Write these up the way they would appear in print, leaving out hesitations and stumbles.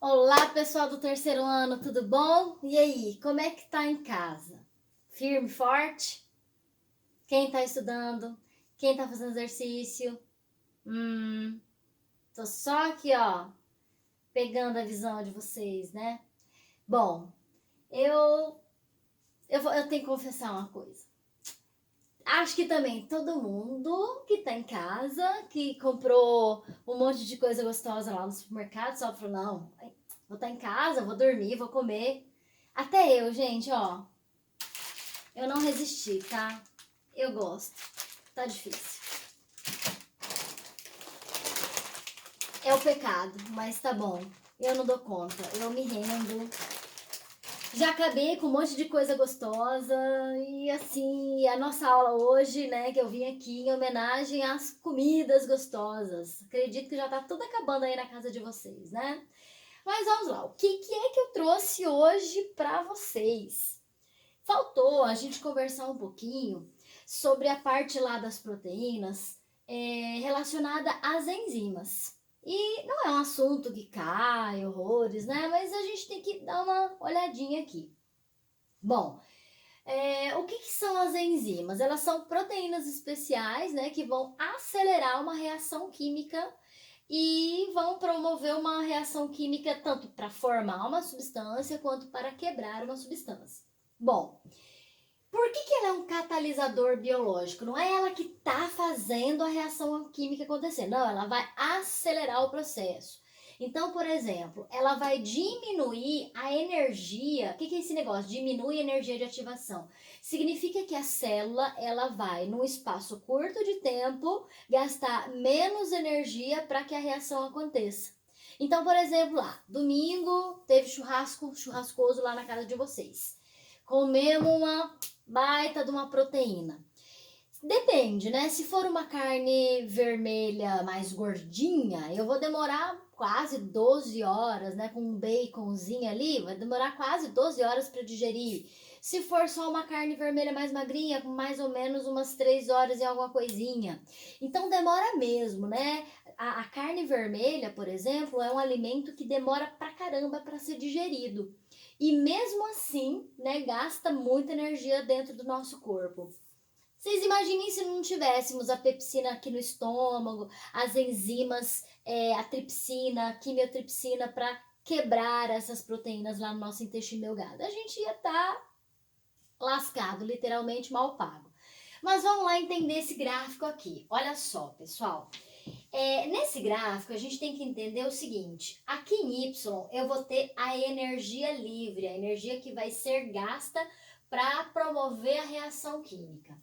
Olá, pessoal do terceiro ano, tudo bom? E aí, como é que tá em casa? Firme, forte? Quem tá estudando? Quem tá fazendo exercício? Hum, tô só aqui, ó, pegando a visão de vocês, né? Bom, eu, eu tenho que confessar uma coisa. Acho que também todo mundo que tá em casa, que comprou um monte de coisa gostosa lá no supermercado, só falou, não, vou estar em casa, vou dormir, vou comer. Até eu, gente, ó, eu não resisti, tá? Eu gosto. Tá difícil. É o pecado, mas tá bom. Eu não dou conta. Eu me rendo. Já acabei com um monte de coisa gostosa. E assim, a nossa aula hoje, né, que eu vim aqui em homenagem às comidas gostosas. Acredito que já tá tudo acabando aí na casa de vocês, né? Mas vamos lá. O que é que eu trouxe hoje pra vocês? Faltou a gente conversar um pouquinho sobre a parte lá das proteínas relacionada às enzimas. E não é um assunto que cai horrores, né? Mas a gente tem que dar uma olhadinha aqui. Bom, o que são as enzimas? Elas são proteínas especiais, né, que vão acelerar uma reação química e vão promover uma reação química tanto para formar uma substância quanto para quebrar uma substância. Bom, por que ela é um catalisador biológico? Não é ela que está fazendo a reação química acontecer, não, ela vai acelerar o processo. Então, por exemplo, ela vai diminuir a energia. O que é esse negócio? Diminui a energia de ativação. Significa que a célula ela vai, num espaço curto de tempo, gastar menos energia para que a reação aconteça. Então, por exemplo, lá, domingo teve churrascoso lá na casa de vocês. Comemos uma baita de uma proteína. Depende, né? Se for uma carne vermelha mais gordinha, eu vou demorar quase 12 horas, né? Com um baconzinho ali, vai demorar quase 12 horas para digerir. Se for só uma carne vermelha mais magrinha, com mais ou menos umas 3 horas e alguma coisinha. Então demora mesmo, né? A carne vermelha, por exemplo, é um alimento que demora pra caramba para ser digerido. E mesmo assim, né, gasta muita energia dentro do nosso corpo. Vocês imaginem se não tivéssemos a pepsina aqui no estômago, as enzimas, a tripsina, a quimiotripsina para quebrar essas proteínas lá no nosso intestino delgado. A gente ia estar lascado, literalmente mal pago. Mas vamos lá entender esse gráfico aqui. Olha só, pessoal. Nesse gráfico, a gente tem que entender o seguinte: aqui em Y eu vou ter a energia livre, a energia que vai ser gasta para promover a reação química.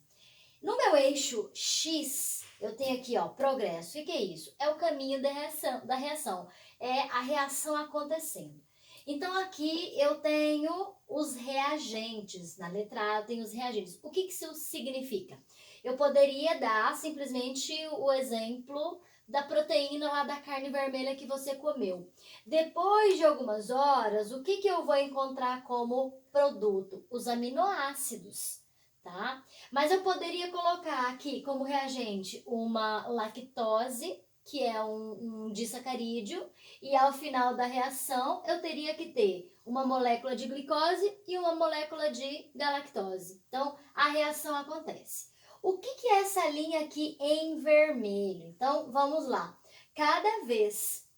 No meu eixo X, eu tenho aqui, ó, progresso. O que é isso? É o caminho da reação. É a reação acontecendo. Então, aqui eu tenho os reagentes. Na letra A, eu tenho os reagentes. O que isso significa? Eu poderia dar simplesmente o exemplo da proteína lá da carne vermelha que você comeu. Depois de algumas horas, o que eu vou encontrar como produto? Os aminoácidos, tá? Mas eu poderia colocar aqui como reagente uma lactose, que é um disacarídeo, e ao final da reação eu teria que ter uma molécula de glicose e uma molécula de galactose. Então a reação acontece. O que é essa linha aqui em vermelho? Então vamos lá. Cada vez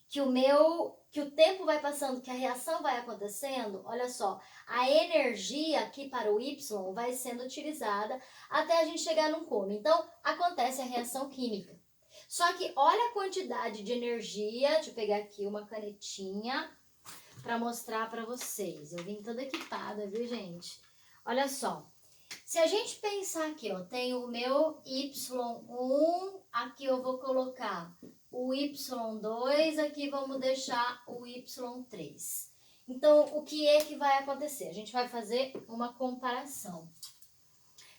que o tempo vai passando, que a reação vai acontecendo, olha só, a energia aqui para o Y vai sendo utilizada até a gente chegar num coma. Então, acontece a reação química. Só que olha a quantidade de energia, deixa eu pegar aqui uma canetinha para mostrar para vocês. Eu vim toda equipada, viu, gente? Olha só. Se a gente pensar aqui, ó, tem o meu Y1, aqui eu vou colocar o Y2, aqui vamos deixar o Y3. Então, o que é que vai acontecer? A gente vai fazer uma comparação.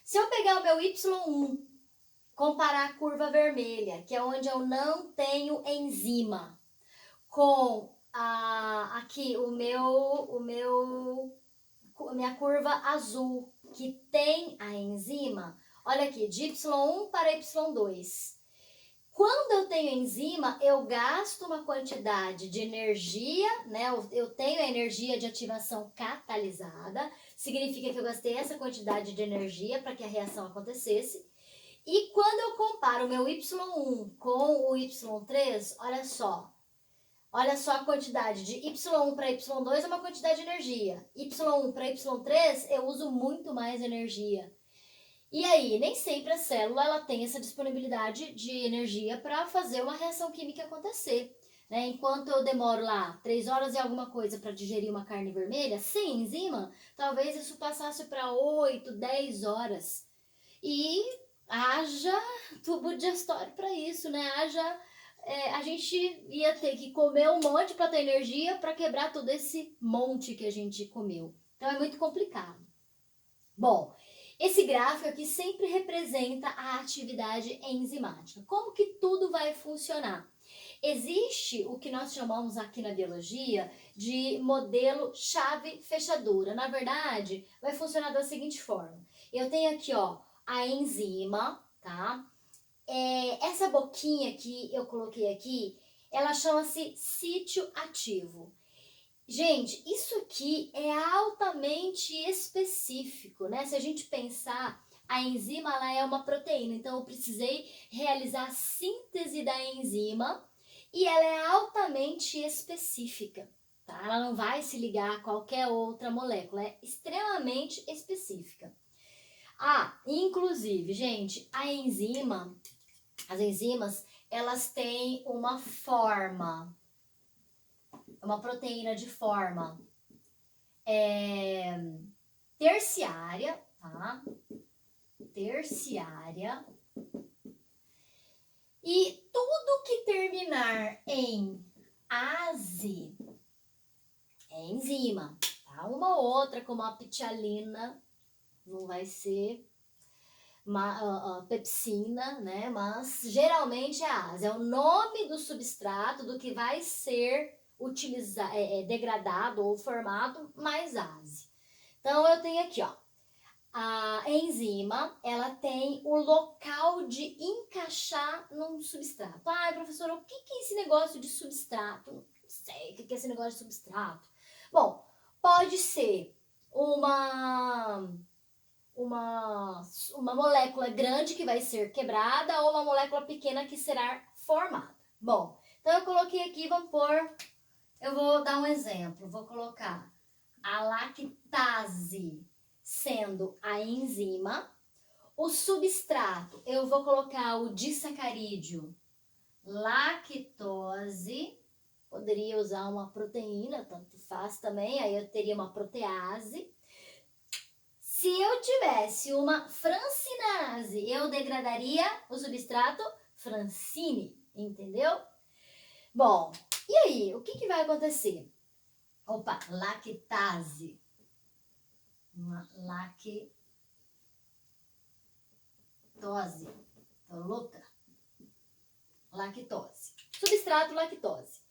Se eu pegar o meu Y1, comparar a curva vermelha, que é onde eu não tenho enzima, com aqui a minha curva azul, que tem a enzima, olha aqui, de Y1 para Y2. Quando eu tenho enzima, eu gasto uma quantidade de energia, né? Eu tenho a energia de ativação catalisada, significa que eu gastei essa quantidade de energia para que a reação acontecesse. E quando eu comparo o meu Y1 com o Y3, olha só a quantidade de Y1 para Y2 é uma quantidade de energia. Y1 para Y3 eu uso muito mais energia. E aí, nem sempre a célula ela tem essa disponibilidade de energia para fazer uma reação química acontecer. Né? Enquanto eu demoro lá 3 horas e alguma coisa para digerir uma carne vermelha, sem enzima, talvez isso passasse para 8, 10 horas. E haja tubo digestório para isso, né? A gente ia ter que comer um monte para ter energia para quebrar todo esse monte que a gente comeu. Então é muito complicado. Bom, esse gráfico aqui sempre representa a atividade enzimática. Como que tudo vai funcionar? Existe o que nós chamamos aqui na biologia de modelo chave-fechadura. Na verdade, vai funcionar da seguinte forma. Eu tenho aqui, ó, a enzima, tá? Essa boquinha que eu coloquei aqui, ela chama-se sítio ativo. Gente, isso aqui é altamente específico, né? Se a gente pensar, a enzima ela é uma proteína, então eu precisei realizar a síntese da enzima e ela é altamente específica, tá? Ela não vai se ligar a qualquer outra molécula, é extremamente específica. Inclusive, gente, as enzimas, elas têm uma forma, uma proteína de forma terciária, tá? Terciária. E tudo que terminar em ase é enzima, tá? Uma ou outra, como a pitialina, não vai ser pepsina, né? Mas geralmente é ase. É o nome do substrato do que vai ser degradado ou formado mais ase. Então eu tenho aqui, ó, a enzima, ela tem o local de encaixar num substrato. Professora, o que é esse negócio de substrato? Não sei o que é esse negócio de substrato. Bom, pode ser uma molécula grande que vai ser quebrada ou uma molécula pequena que será formada. Bom, então eu coloquei aqui, eu vou dar um exemplo, vou colocar a lactase sendo a enzima, o substrato, eu vou colocar o disacarídeo, lactose, poderia usar uma proteína, tanto faz também, aí eu teria uma protease. Se eu tivesse uma francinase, eu degradaria o substrato francine, entendeu? Bom, e aí, o que vai acontecer? Opa, lactase. Uma lactose. Tô louca. Lactose. Substrato lactose.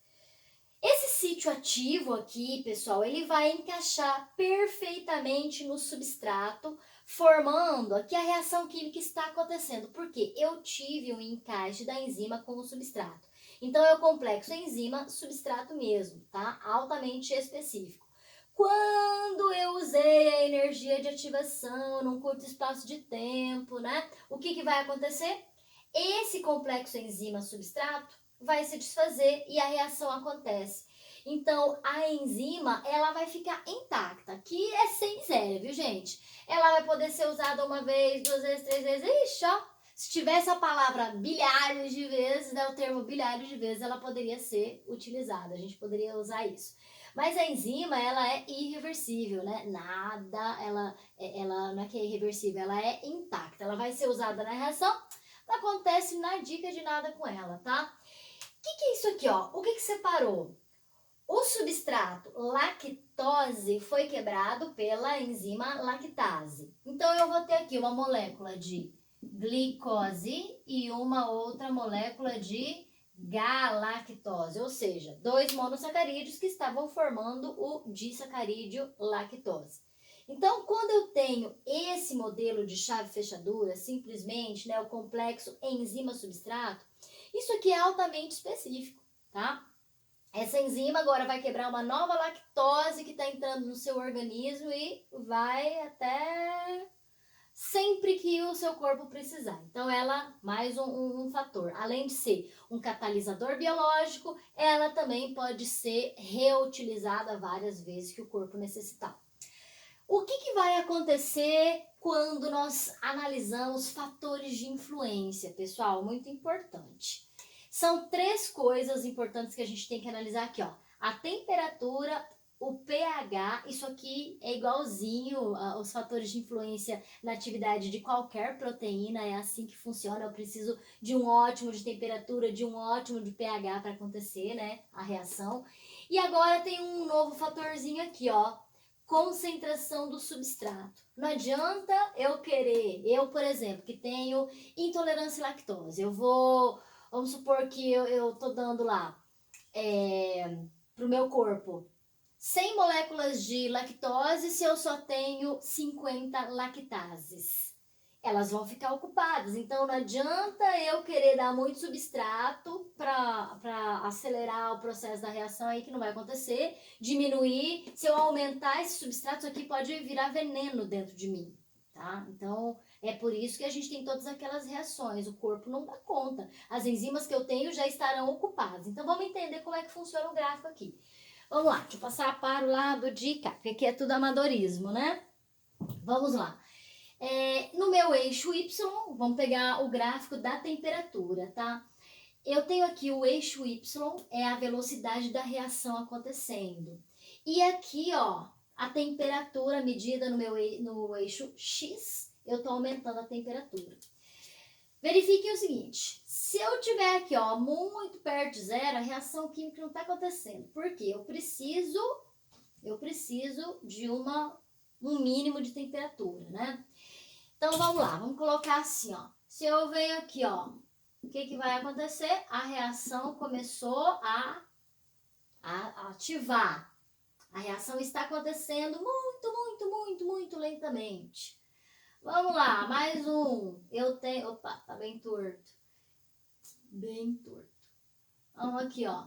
Esse sítio ativo aqui, pessoal, ele vai encaixar perfeitamente no substrato, formando aqui a reação química está acontecendo, porque eu tive um encaixe da enzima com o substrato. Então, é o complexo enzima-substrato mesmo, tá? Altamente específico. Quando eu usei a energia de ativação num curto espaço de tempo, né? O que vai acontecer? Esse complexo enzima-substrato vai se desfazer e a reação acontece. Então, a enzima, ela vai ficar intacta, que é sem miséria, viu, gente? Ela vai poder ser usada uma vez, 2 vezes, 3 vezes, ixi, ó. Se tivesse a palavra bilhares de vezes, né, o termo bilhares de vezes, ela poderia ser utilizada, a gente poderia usar isso. Mas a enzima, ela é irreversível, né? Ela não é que é irreversível, ela é intacta. Ela vai ser usada na reação, não acontece na dica de nada com ela, tá? O que é isso aqui, ó? O que separou? O substrato lactose foi quebrado pela enzima lactase. Então, eu vou ter aqui uma molécula de glicose e uma outra molécula de galactose, ou seja, 2 monossacarídeos que estavam formando o disacarídeo lactose. Então, quando eu tenho esse modelo de chave-fechadura, simplesmente, né, o complexo enzima-substrato, Isso aqui é altamente específico, tá? Essa enzima agora vai quebrar uma nova lactose que está entrando no seu organismo e vai até sempre que o seu corpo precisar. Então, ela, mais um fator. Além de ser um catalisador biológico, ela também pode ser reutilizada várias vezes que o corpo necessitar. O que vai acontecer quando nós analisamos fatores de influência, pessoal? Muito importante. São 3 coisas importantes que a gente tem que analisar aqui, ó. A temperatura, o pH, isso aqui é igualzinho aos fatores de influência na atividade de qualquer proteína, é assim que funciona. Eu preciso de um ótimo de temperatura, de um ótimo de pH para acontecer, né, a reação. E agora tem um novo fatorzinho aqui, ó, concentração do substrato. Não adianta eu, por exemplo, que tenho intolerância à lactose, vamos supor que eu tô dando lá pro meu corpo 100 moléculas de lactose se eu só tenho 50 lactases. Elas vão ficar ocupadas, então não adianta eu querer dar muito substrato para acelerar o processo da reação aí que não vai acontecer, diminuir, se eu aumentar esse substrato, isso aqui pode virar veneno dentro de mim, tá? Então, é por isso que a gente tem todas aquelas reações, o corpo não dá conta, as enzimas que eu tenho já estarão ocupadas. Então, vamos entender como é que funciona o gráfico aqui. Vamos lá, deixa eu passar para o lado de cá, porque aqui é tudo amadorismo, né? Vamos lá. No meu eixo Y, vamos pegar o gráfico da temperatura, tá? Eu tenho aqui o eixo Y, é a velocidade da reação acontecendo. E aqui, ó, a temperatura medida no eixo X, eu tô aumentando a temperatura. Verifiquem o seguinte, se eu tiver aqui, ó, muito perto de zero, a reação química não tá acontecendo. Por quê? Eu preciso de um mínimo de temperatura, né? Então, vamos lá, vamos colocar assim, ó. Se eu venho aqui, ó, o que vai acontecer? A reação começou a ativar. A reação está acontecendo muito lentamente. Vamos lá, mais um. Eu tenho... Opa, tá bem torto. Bem torto. Vamos aqui, ó.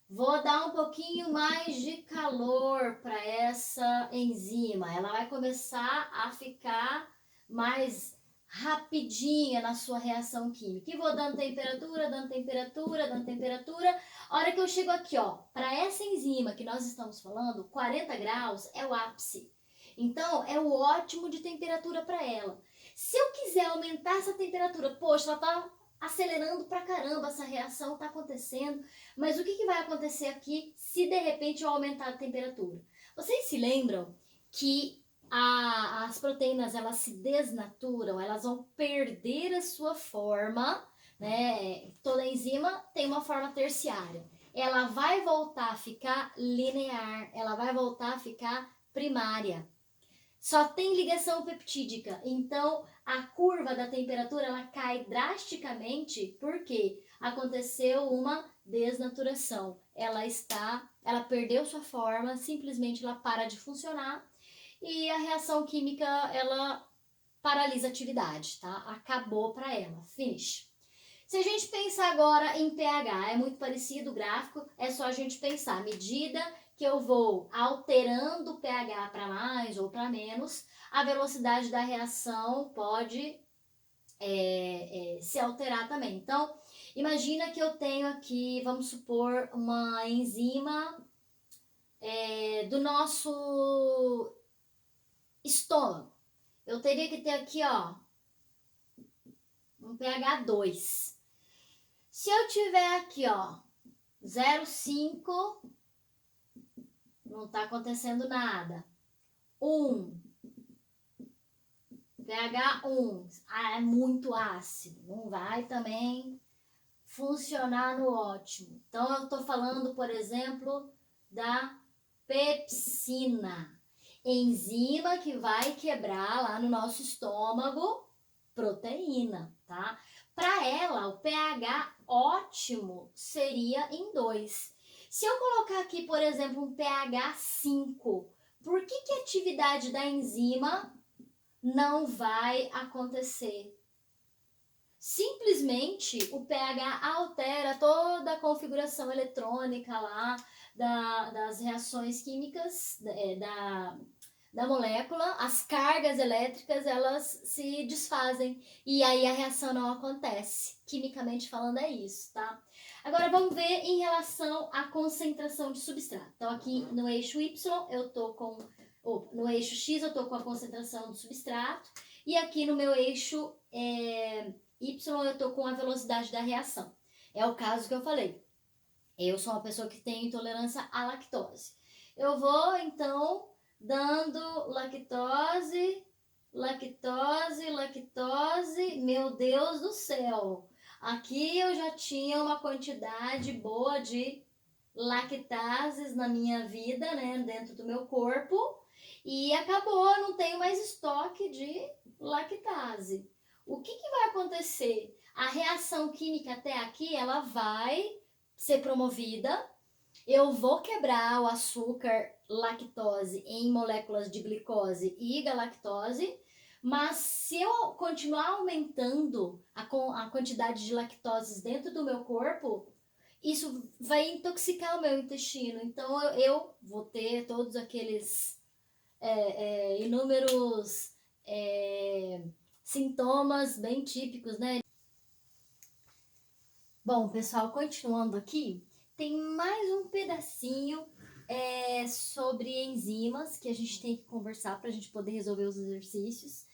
Vou dar um pouquinho mais de calor para essa enzima. Ela vai começar a ficar mais rapidinha na sua reação química. E vou dando temperatura, dando temperatura, dando temperatura. A hora que eu chego aqui, ó, para essa enzima que nós estamos falando, 40 graus é o ápice. Então, é o ótimo de temperatura para ela. Se eu quiser aumentar essa temperatura, poxa, ela tá acelerando pra caramba, essa reação tá acontecendo, mas o que vai acontecer aqui se de repente eu aumentar a temperatura? Vocês se lembram que as proteínas, elas se desnaturam, elas vão perder a sua forma, né? Toda enzima tem uma forma terciária. Ela vai voltar a ficar linear, ela vai voltar a ficar primária. Só tem ligação peptídica, então a curva da temperatura ela cai drasticamente porque aconteceu uma desnaturação. Ela perdeu sua forma, simplesmente ela para de funcionar e a reação química ela paralisa a atividade, tá? Acabou para ela, finish. Se a gente pensar agora em pH, é muito parecido o gráfico, é só a gente pensar à medida que eu vou alterando o pH para mais ou para menos, a velocidade da reação pode se alterar também. Então, imagina que eu tenho aqui, vamos supor, uma enzima do nosso estômago. Eu teria que ter aqui, ó, um pH 2. Se eu tiver aqui, ó, 0,5, não tá acontecendo nada. 1, pH 1, é muito ácido, não vai também funcionar no ótimo. Então, eu tô falando, por exemplo, da pepsina, enzima que vai quebrar lá no nosso estômago proteína, tá? Para ela, o pH ótimo seria em 2. Se eu colocar aqui, por exemplo, um pH 5, por que a atividade da enzima não vai acontecer? simplesmente o pH altera toda a configuração eletrônica lá das reações químicas da molécula, as cargas elétricas elas se desfazem e aí a reação não acontece. Quimicamente falando é isso, tá? Agora vamos ver em relação à concentração de substrato. Então aqui no eixo Y eu tô com, no eixo X eu tô com a concentração do substrato e aqui no meu eixo Y eu tô com a velocidade da reação. É o caso que eu falei. Eu sou uma pessoa que tem intolerância à lactose. Eu vou então dando lactose, lactose, lactose. Meu Deus do céu! Aqui eu já tinha uma quantidade boa de lactases na minha vida, né, dentro do meu corpo, e acabou, não tenho mais estoque de lactase. O que vai acontecer? A reação química até aqui, ela vai ser promovida, eu vou quebrar o açúcar lactose em moléculas de glicose e galactose, mas se eu continuar aumentando a quantidade de lactoses dentro do meu corpo, isso vai intoxicar o meu intestino. Então eu vou ter todos aqueles inúmeros sintomas bem típicos, né? Bom, pessoal, continuando aqui, tem mais um pedacinho sobre enzimas que a gente tem que conversar para a gente poder resolver os exercícios.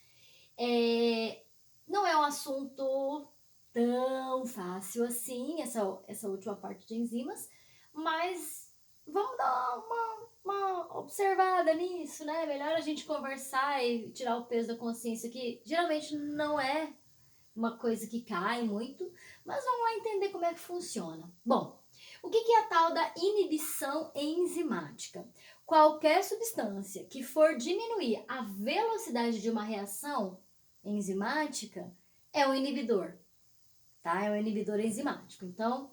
Não é um assunto tão fácil assim, essa última parte de enzimas, mas vamos dar uma observada nisso, né? Melhor a gente conversar e tirar o peso da consciência, que geralmente não é uma coisa que cai muito, mas vamos lá entender como é que funciona. Bom, o que é a tal da inibição enzimática? Qualquer substância que for diminuir a velocidade de uma reação enzimática é um inibidor, tá? É um inibidor enzimático. Então,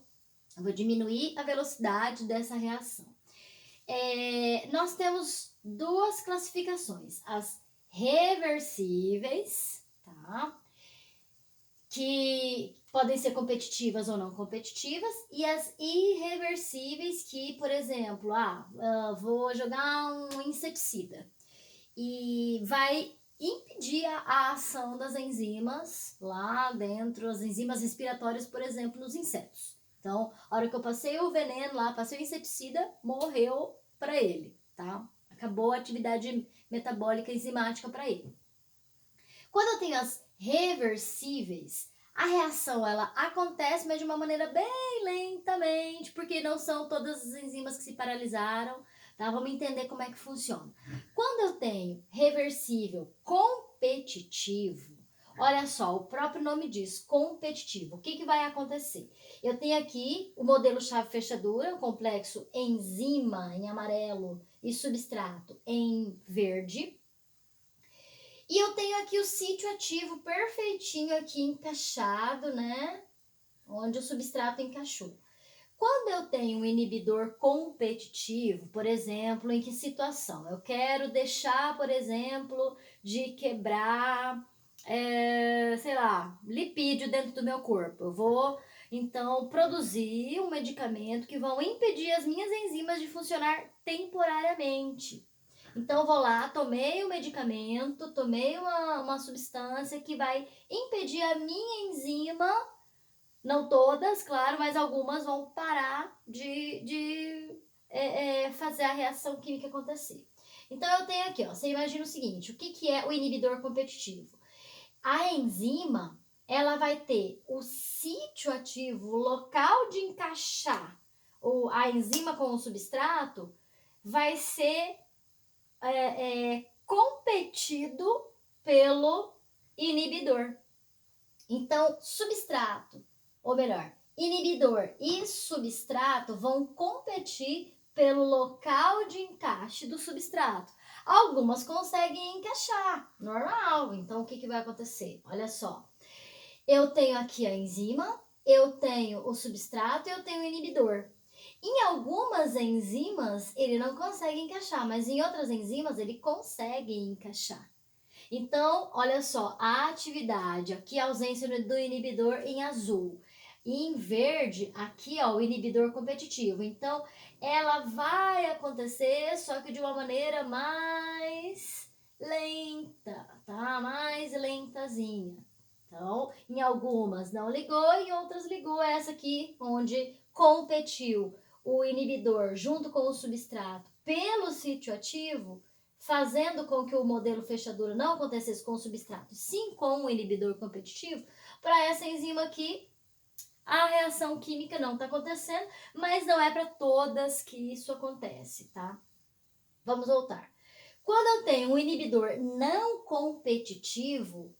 eu vou diminuir a velocidade dessa reação. Nós temos duas classificações: as reversíveis, tá? Que podem ser competitivas ou não competitivas, e as irreversíveis, que, por exemplo, vou jogar um inseticida e vai impedir a ação das enzimas lá dentro, as enzimas respiratórias, por exemplo, nos insetos. Então, a hora que eu passei o veneno lá, passei o inseticida, morreu para ele, tá? Acabou a atividade metabólica enzimática para ele. Quando eu tenho as reversíveis, a reação ela acontece, mas de uma maneira bem lentamente, porque não são todas as enzimas que se paralisaram, tá? Vamos entender como é que funciona. Quando eu tenho reversível competitivo, olha só, o próprio nome diz, competitivo. O que vai acontecer? Eu tenho aqui o modelo chave-fechadura, o complexo enzima em amarelo e substrato em verde. E eu tenho aqui o sítio ativo perfeitinho aqui encaixado, né? Onde o substrato encaixou. Quando eu tenho um inibidor competitivo, por exemplo, em que situação? Eu quero deixar, por exemplo, de quebrar, sei lá, lipídio dentro do meu corpo. Eu vou, então, produzir um medicamento que vão impedir as minhas enzimas de funcionar temporariamente. Então, vou lá, tomei o medicamento, tomei uma substância que vai impedir a minha enzima, não todas, claro, mas algumas vão parar de fazer a reação química acontecer. Então, eu tenho aqui, ó, você imagina o seguinte, o que é o inibidor competitivo? A enzima, ela vai ter o sítio ativo, o local de encaixar a enzima com o substrato, vai ser competido pelo inibidor. Então, substrato, ou melhor, inibidor e substrato vão competir pelo local de encaixe do substrato. Algumas conseguem encaixar, normal. Então, o que vai acontecer? Olha só, eu tenho aqui a enzima, eu tenho o substrato e eu tenho o inibidor. Em algumas enzimas, ele não consegue encaixar, mas em outras enzimas, ele consegue encaixar. Então, olha só, a atividade, aqui a ausência do inibidor em azul. E em verde, aqui ó, o inibidor competitivo. Então, ela vai acontecer, só que de uma maneira mais lenta, tá? Mais lentazinha. Então, em algumas não ligou, em outras ligou. Essa aqui, onde competiu o inibidor junto com o substrato pelo sítio ativo, fazendo com que o modelo fechadura não acontecesse com o substrato, sim com o inibidor competitivo. Para essa enzima aqui, a reação química não está acontecendo, mas não é para todas que isso acontece, tá? Vamos voltar. Quando eu tenho um inibidor não competitivo,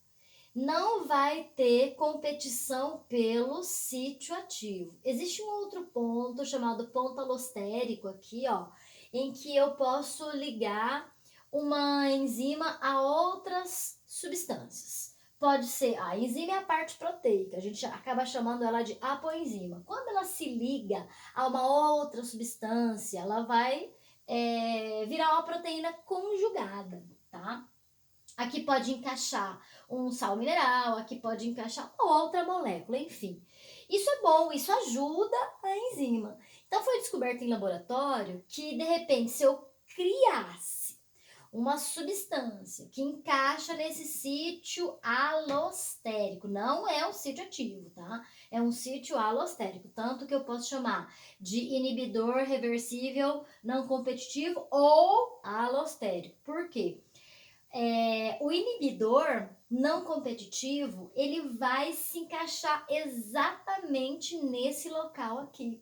não vai ter competição pelo sítio ativo. Existe um outro ponto chamado ponto alostérico aqui, ó, em que eu posso ligar uma enzima a outras substâncias. Pode ser, a enzima é a parte proteica, a gente acaba chamando ela de apoenzima. Quando ela se liga a uma outra substância, ela vai virar uma proteína conjugada, tá? Aqui pode encaixar um sal mineral, aqui pode encaixar outra molécula, enfim. Isso é bom, isso ajuda a enzima. Então foi descoberto em laboratório que, de repente, se eu criasse uma substância que encaixa nesse sítio alostérico, não é um sítio ativo, tá? É um sítio alostérico, tanto que eu posso chamar de inibidor reversível não competitivo ou alostérico. Por quê? O inibidor não competitivo, ele vai se encaixar exatamente nesse local aqui,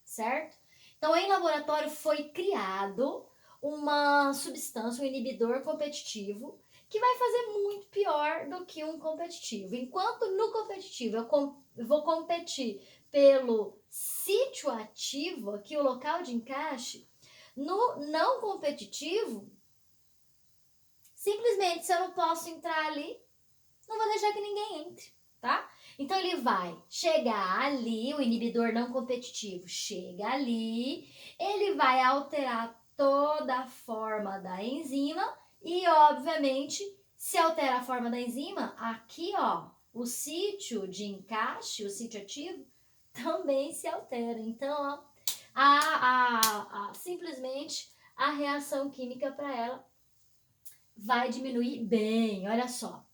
certo? Então, em laboratório foi criado uma substância, um inibidor competitivo, que vai fazer muito pior do que um competitivo. Enquanto no competitivo eu vou competir pelo sítio ativo, aqui o local de encaixe, no não competitivo, simplesmente, se eu não posso entrar ali, não vou deixar que ninguém entre, tá? Então, ele vai chegar ali, o inibidor não competitivo chega ali, ele vai alterar toda a forma da enzima e, obviamente, se altera a forma da enzima, aqui, ó, o sítio de encaixe, o sítio ativo, também se altera. Então, ó, simplesmente a reação química para ela vai diminuir bem, olha só.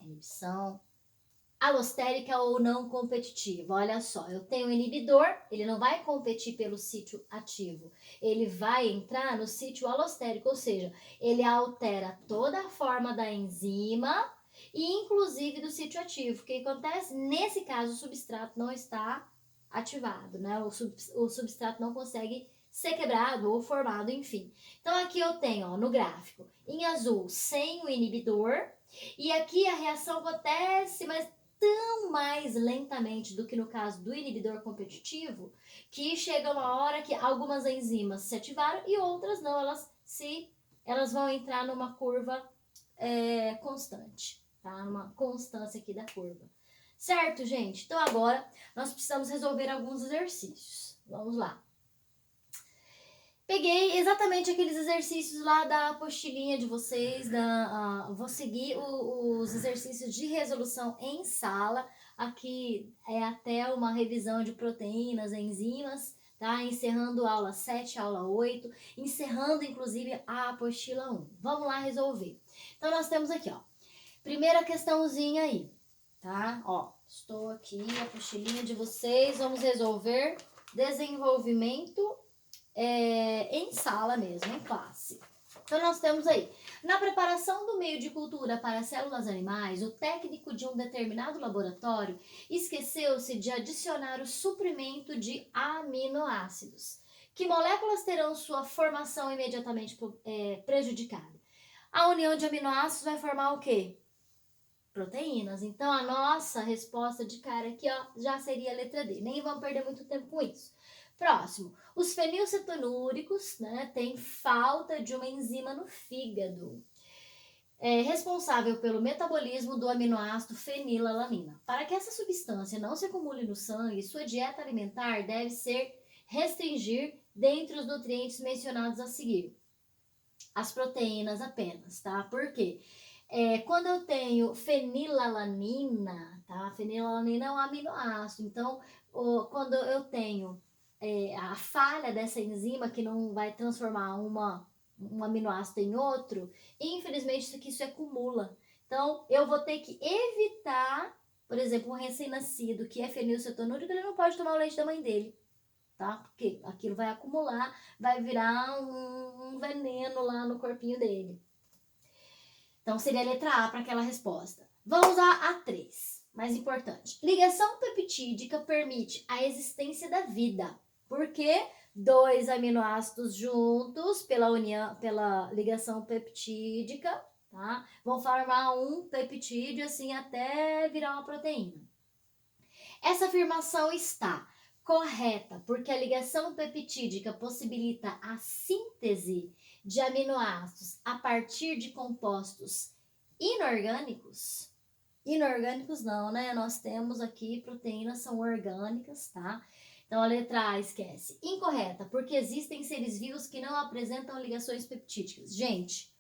Inibição alostérica ou não competitiva. Olha só, eu tenho um inibidor, ele não vai competir pelo sítio ativo, ele vai entrar no sítio alostérico, ou seja, ele altera toda a forma da enzima e inclusive do sítio ativo. O que acontece? Nesse caso, o substrato não está ativado, né? O substrato não consegue ser quebrado ou formado, enfim. Então, aqui eu tenho, ó, no gráfico, em azul, sem o inibidor, e aqui a reação acontece, mas tão mais lentamente do que no caso do inibidor competitivo, que chega uma hora que algumas enzimas se ativaram e outras não, elas vão entrar numa curva constante, tá? Uma constância aqui da curva. Certo, gente? Então agora nós precisamos resolver alguns exercícios. Vamos lá. Peguei exatamente aqueles exercícios lá da apostilinha de vocês, vou seguir os exercícios de resolução em sala, aqui é até uma revisão de proteínas, enzimas, tá? Encerrando a aula 7, aula 8, encerrando inclusive a apostila 1. Vamos lá resolver. Então nós temos aqui, ó, primeira questãozinha aí, tá? Ó, estou aqui, a apostilinha de vocês, vamos resolver desenvolvimento em sala mesmo, em classe. Então, nós temos aí, na preparação do meio de cultura para células animais, o técnico de um determinado laboratório esqueceu-se de adicionar o suprimento de aminoácidos. Que moléculas terão sua formação imediatamente prejudicada? A união de aminoácidos vai formar o quê? Proteínas. Então, a nossa resposta de cara aqui, ó, já seria a letra D. Nem vamos perder muito tempo com isso. Próximo, os fenilcetonúricos, né, têm falta de uma enzima no fígado, responsável pelo metabolismo do aminoácido fenilalanina. Para que essa substância não se acumule no sangue, sua dieta alimentar deve ser restringir dentre os nutrientes mencionados a seguir. As proteínas apenas, tá? Por quê? Quando eu tenho fenilalanina, tá? Fenilalanina é um aminoácido, então quando eu tenho a falha dessa enzima que não vai transformar um aminoácido em outro, infelizmente isso aqui se acumula. Então eu vou ter que evitar, por exemplo, um recém-nascido que é fenilcetonúrico, ele não pode tomar o leite da mãe dele, tá? Porque aquilo vai acumular, vai virar um veneno lá no corpinho dele. Então, seria a letra A para aquela resposta. Vamos à A3, mais importante. Ligação peptídica permite a existência da vida. Porque dois aminoácidos juntos, pela ligação peptídica, tá? Vão formar um peptídeo, assim, até virar uma proteína. Essa afirmação está correta, porque a ligação peptídica possibilita a síntese de aminoácidos a partir de compostos inorgânicos. Inorgânicos não, né? Nós temos aqui proteínas são orgânicas, tá? Então a letra A esquece. Incorreta, porque existem seres vivos que não apresentam ligações peptídicas. Gente,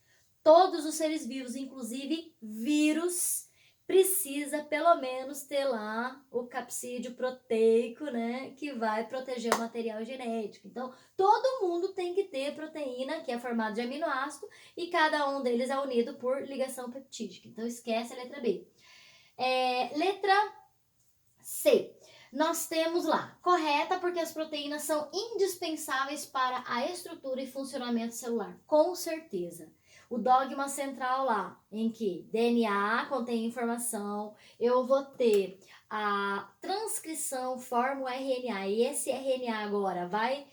todos os seres vivos, inclusive vírus, precisa pelo menos ter lá o capsídeo proteico, né, que vai proteger o material genético. Então, todo mundo tem que ter proteína, que é formada de aminoácido, e cada um deles é unido por ligação peptídica. Então, esquece a letra B. Letra C. Nós temos lá, correta, porque as proteínas são indispensáveis para a estrutura e funcionamento celular, com certeza. O dogma central lá, em que DNA contém informação, eu vou ter a transcrição, forma o RNA, e esse RNA agora vai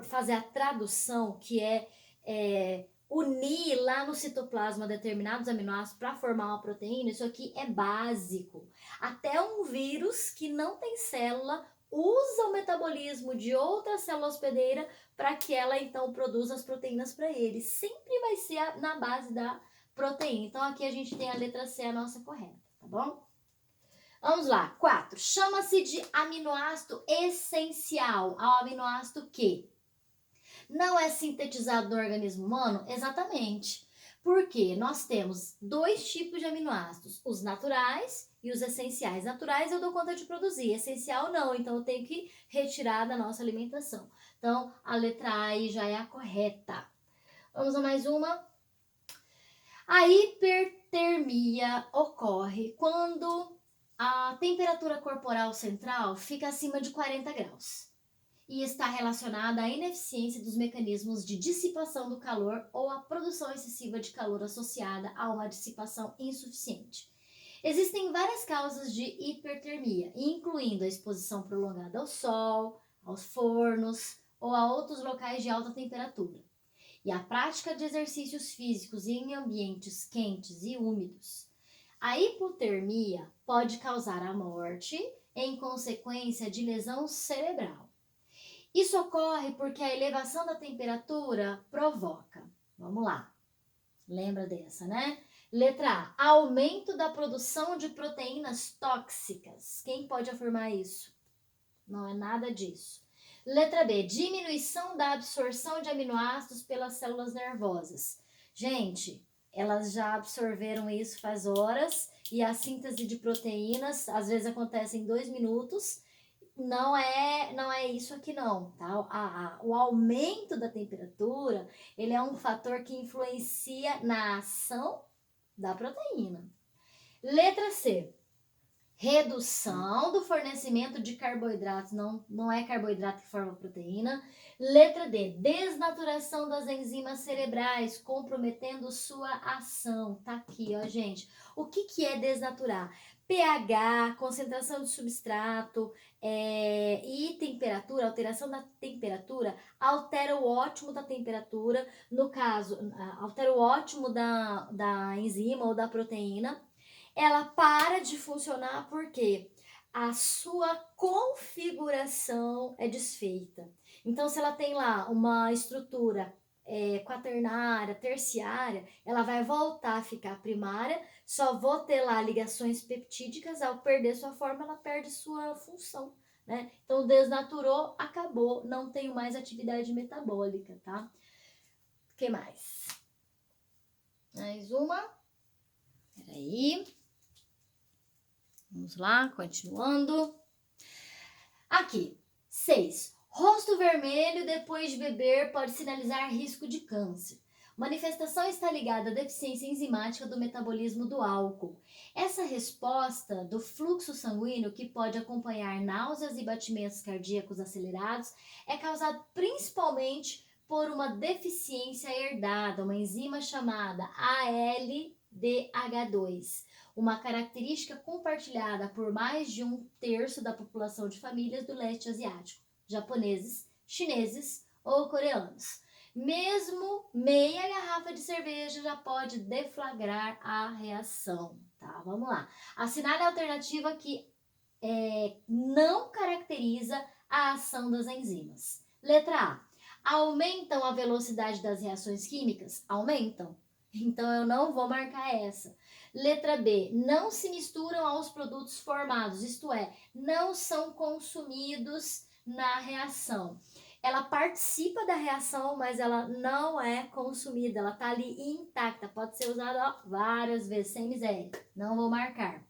fazer a tradução, que é unir lá no citoplasma determinados aminoácidos para formar uma proteína. Isso aqui é básico. Até um vírus que não tem célula usa o metabolismo de outra célula hospedeira para que ela então produza as proteínas para ele. Sempre vai ser na base da proteína. Então aqui a gente tem a letra C, a nossa correta, tá bom? Vamos lá, 4. Chama-se de aminoácido essencial ao aminoácido que não é sintetizado no organismo humano? Exatamente. Porque nós temos dois tipos de aminoácidos, os naturais e os essenciais. Naturais eu dou conta de produzir, essencial não, então eu tenho que retirar da nossa alimentação. Então, a letra A aí já é a correta. Vamos a mais uma. A hipertermia ocorre quando a temperatura corporal central fica acima de 40 graus e está relacionada à ineficiência dos mecanismos de dissipação do calor ou à produção excessiva de calor associada a uma dissipação insuficiente. Existem várias causas de hipertermia, incluindo a exposição prolongada ao sol, aos fornos ou a outros locais de alta temperatura, e a prática de exercícios físicos em ambientes quentes e úmidos. A hipotermia pode causar a morte em consequência de lesão cerebral. Isso ocorre porque a elevação da temperatura provoca. Vamos lá. Lembra dessa, né? Letra A. Aumento da produção de proteínas tóxicas. Quem pode afirmar isso? Não é nada disso. Letra B. Diminuição da absorção de aminoácidos pelas células nervosas. Gente, elas já absorveram isso faz horas e a síntese de proteínas às vezes acontece em 2 minutos. Não é isso aqui não, tá? O aumento da temperatura, ele é um fator que influencia na ação da proteína. Letra C. Redução do fornecimento de carboidratos, não é carboidrato que forma proteína. Letra D, desnaturação das enzimas cerebrais, comprometendo sua ação. Tá aqui, ó, gente. O que é desnaturar? pH, concentração de substrato e temperatura, alteração da temperatura, altera o ótimo da temperatura, no caso, altera o ótimo da enzima ou da proteína. Ela para de funcionar porque a sua configuração é desfeita. Então, se ela tem lá uma estrutura quaternária, terciária, ela vai voltar a ficar primária, só vou ter lá ligações peptídicas, ao perder sua forma, ela perde sua função, né? Então, desnaturou, acabou, não tenho mais atividade metabólica, tá? O que mais? Mais uma. Peraí. Vamos lá, continuando. Aqui, 6. Rosto vermelho depois de beber pode sinalizar risco de câncer. Manifestação está ligada à deficiência enzimática do metabolismo do álcool. Essa resposta do fluxo sanguíneo, que pode acompanhar náuseas e batimentos cardíacos acelerados, é causada principalmente por uma deficiência herdada, uma enzima chamada ALDH2, uma característica compartilhada por mais de 1/3 da população de famílias do leste asiático, japoneses, chineses ou coreanos. Mesmo meia garrafa de cerveja já pode deflagrar a reação, tá? Vamos lá. Assinale a alternativa que não caracteriza a ação das enzimas. Letra A. Aumentam a velocidade das reações químicas? Aumentam. Então eu não vou marcar essa. Letra B. Não se misturam aos produtos formados, isto é, não são consumidos na reação. Ela participa da reação, mas ela não é consumida, ela tá ali intacta, pode ser usada várias vezes, sem miséria. Não vou marcar.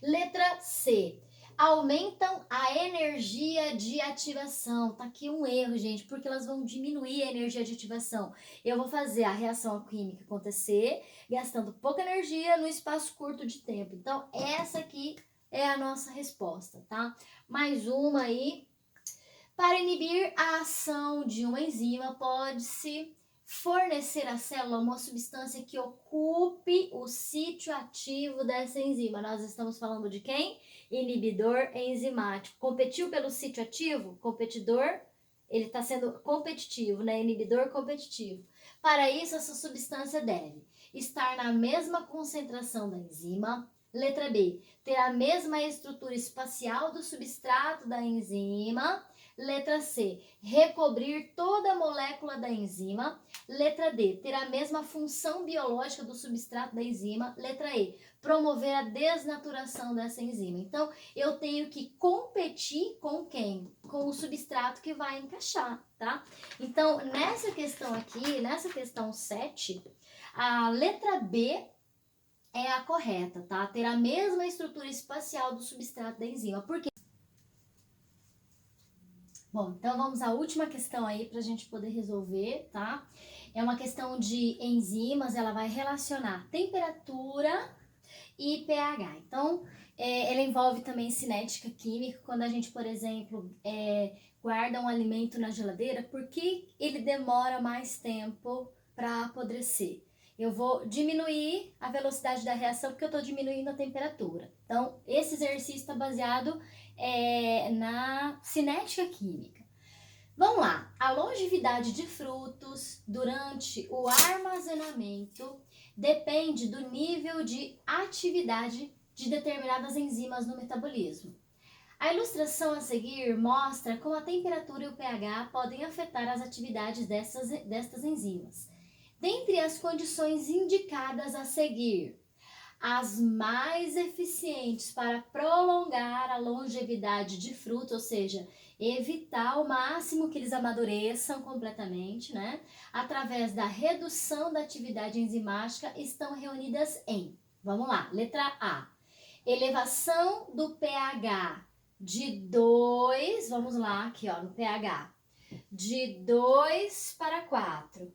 Letra C. Aumentam a energia de ativação. Tá aqui um erro, gente, porque elas vão diminuir a energia de ativação. Eu vou fazer a reação química acontecer, gastando pouca energia no espaço curto de tempo. Então, essa aqui é a nossa resposta, tá? Mais uma aí. Para inibir a ação de uma enzima, pode-se fornecer à célula uma substância que ocupe o sítio ativo dessa enzima. Nós estamos falando de quem? Inibidor enzimático. Competiu pelo sítio ativo? Competidor, ele está sendo competitivo, né? Inibidor competitivo. Para isso, essa substância deve estar na mesma concentração da enzima. Letra B. Ter a mesma estrutura espacial do substrato da enzima. Letra C. Recobrir toda a molécula da enzima. Letra D. Ter a mesma função biológica do substrato da enzima. Letra E. Promover a desnaturação dessa enzima. Então, eu tenho que competir com quem? Com o substrato que vai encaixar, tá? Então, nessa questão aqui, nessa questão 7, a letra B é a correta, tá? Ter a mesma estrutura espacial do substrato da enzima. Por quê? Bom, então vamos à última questão aí para a gente poder resolver, tá? É uma questão de enzimas, ela vai relacionar temperatura e pH. Então, ela envolve também cinética química. Quando a gente, por exemplo, guarda um alimento na geladeira, por que ele demora mais tempo para apodrecer? Eu vou diminuir a velocidade da reação porque eu estou diminuindo a temperatura. Então, esse exercício está baseado na cinética química. Vamos lá. A longevidade de frutos durante o armazenamento depende do nível de atividade de determinadas enzimas no metabolismo. A ilustração a seguir mostra como a temperatura e o pH podem afetar as atividades destas enzimas. Dentre as condições indicadas a seguir, as mais eficientes para prolongar a longevidade de fruto, ou seja, evitar ao máximo que eles amadureçam completamente, né? Através da redução da atividade enzimática, estão reunidas em, vamos lá, letra A, elevação do pH de 2, vamos lá, aqui ó, no pH, de 2 para 4.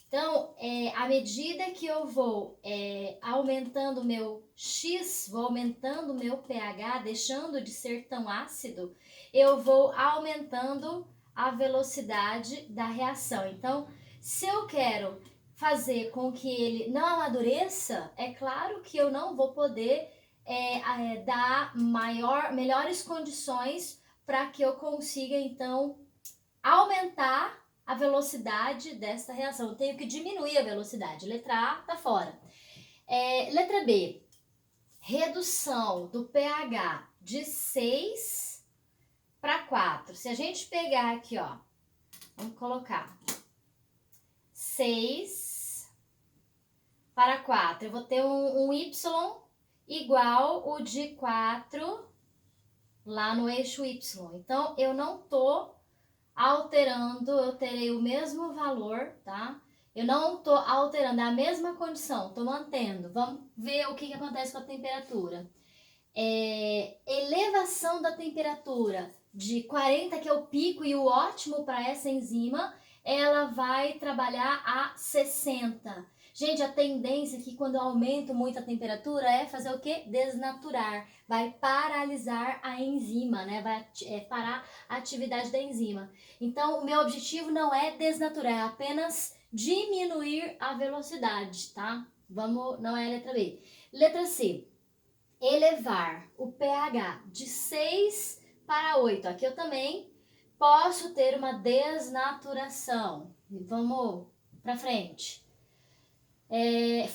Então, à medida que eu vou aumentando o meu X, vou aumentando o meu pH, deixando de ser tão ácido, eu vou aumentando a velocidade da reação. Então, se eu quero fazer com que ele não amadureça, é claro que eu não vou poder dar melhores condições para que eu consiga, então, aumentar a velocidade dessa reação. Eu tenho que diminuir a velocidade. Letra A tá fora. Letra B. Redução do pH de 6 para 4. Se a gente pegar aqui, ó, vamos colocar 6 para 4. Eu vou ter um Y igual o de 4 lá no eixo Y. Então, eu não tô alterando, eu terei o mesmo valor, tá? Eu não tô alterando, é a mesma condição, tô mantendo. Vamos ver o que acontece com a temperatura. Elevação da temperatura de 40, que é o pico e o ótimo para essa enzima, ela vai trabalhar a 60. Gente, a tendência é que quando eu aumento muito a temperatura é fazer o quê? Desnaturar. Vai paralisar a enzima, né? Vai parar a atividade da enzima. Então, o meu objetivo não é desnaturar, é apenas diminuir a velocidade, tá? Vamos, não é a letra B. Letra C. Elevar o pH de 6 para 8. Aqui eu também posso ter uma desnaturação. Vamos para frente.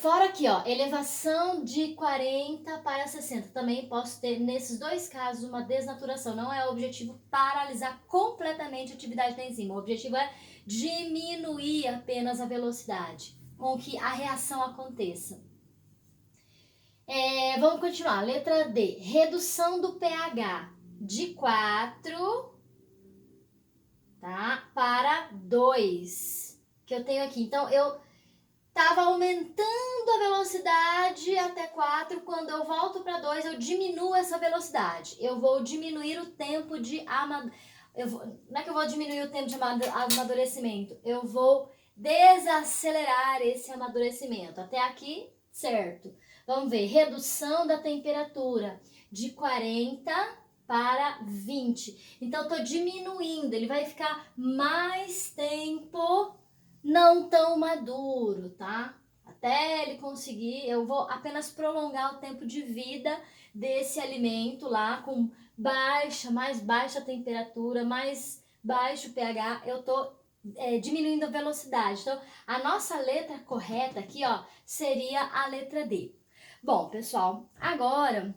Fora aqui, ó, elevação de 40 para 60. Também posso ter, nesses dois casos, uma desnaturação. Não é o objetivo paralisar completamente a atividade da enzima. O objetivo é diminuir apenas a velocidade com que a reação aconteça. Vamos continuar. Letra D. Redução do pH de 4, tá, para 2. Que eu tenho aqui. Então, eu estava aumentando a velocidade até 4. Quando eu volto para 2, eu diminuo essa velocidade. Eu vou diminuir o tempo de amadurecimento. Não é que eu vou diminuir o tempo de amadurecimento. Eu vou desacelerar esse amadurecimento. Até aqui, certo. Vamos ver, redução da temperatura de 40 para 20. Então, eu tô diminuindo, ele vai ficar mais tempo não tão maduro, tá? Até ele conseguir, eu vou apenas prolongar o tempo de vida desse alimento lá com mais baixa temperatura, mais baixo pH, eu tô diminuindo a velocidade. Então, a nossa letra correta aqui, ó, seria a letra D. Bom, pessoal, agora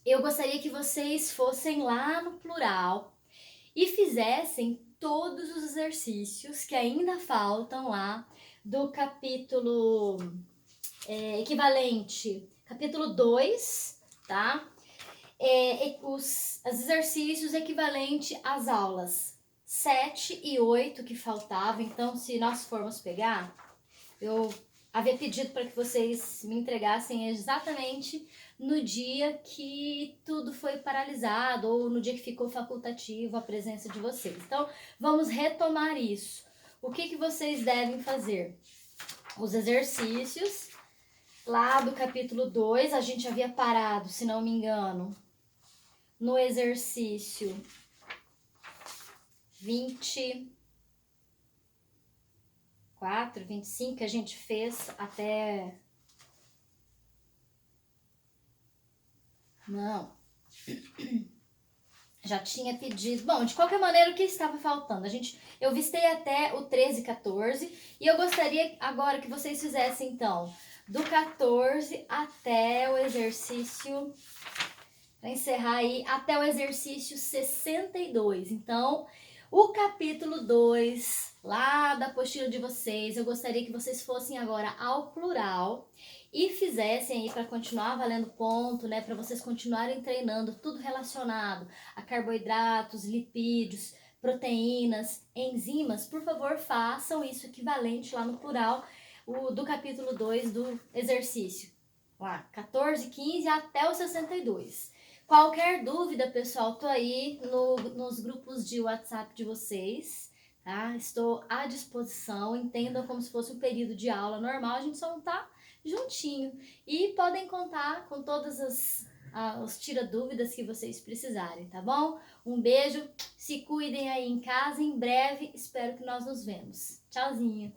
eu gostaria que vocês fossem lá no plural e fizessem todos os exercícios que ainda faltam lá do capítulo equivalente, capítulo 2, tá? Os exercícios equivalentes às aulas 7 e 8 que faltavam. Então, se nós formos pegar, eu havia pedido para que vocês me entregassem exatamente no dia que tudo foi paralisado ou no dia que ficou facultativo a presença de vocês. Então, vamos retomar isso. O que vocês devem fazer? Os exercícios lá do capítulo 2, a gente havia parado, se não me engano, no exercício 24, 25, que a gente fez até... Não. Já tinha pedido... Bom, de qualquer maneira, o que estava faltando? Eu vistei até o 13 e 14, e eu gostaria agora que vocês fizessem, então, do 14 até o exercício... Para encerrar aí, até o exercício 62. Então, o capítulo 2, lá da apostila de vocês, eu gostaria que vocês fossem agora ao plural e fizessem aí para continuar valendo ponto, né? Para vocês continuarem treinando tudo relacionado a carboidratos, lipídios, proteínas, enzimas. Por favor, façam isso equivalente lá no plural, do capítulo 2 do exercício. Lá, 14, 15 até o 62. Qualquer dúvida, pessoal, tô aí nos grupos de WhatsApp de vocês, tá? Estou à disposição, entendam como se fosse um período de aula normal, a gente só não tá juntinho. E podem contar com todas os tira-dúvidas que vocês precisarem, tá bom? Um beijo, se cuidem aí em casa, em breve espero que nós nos vemos. Tchauzinho!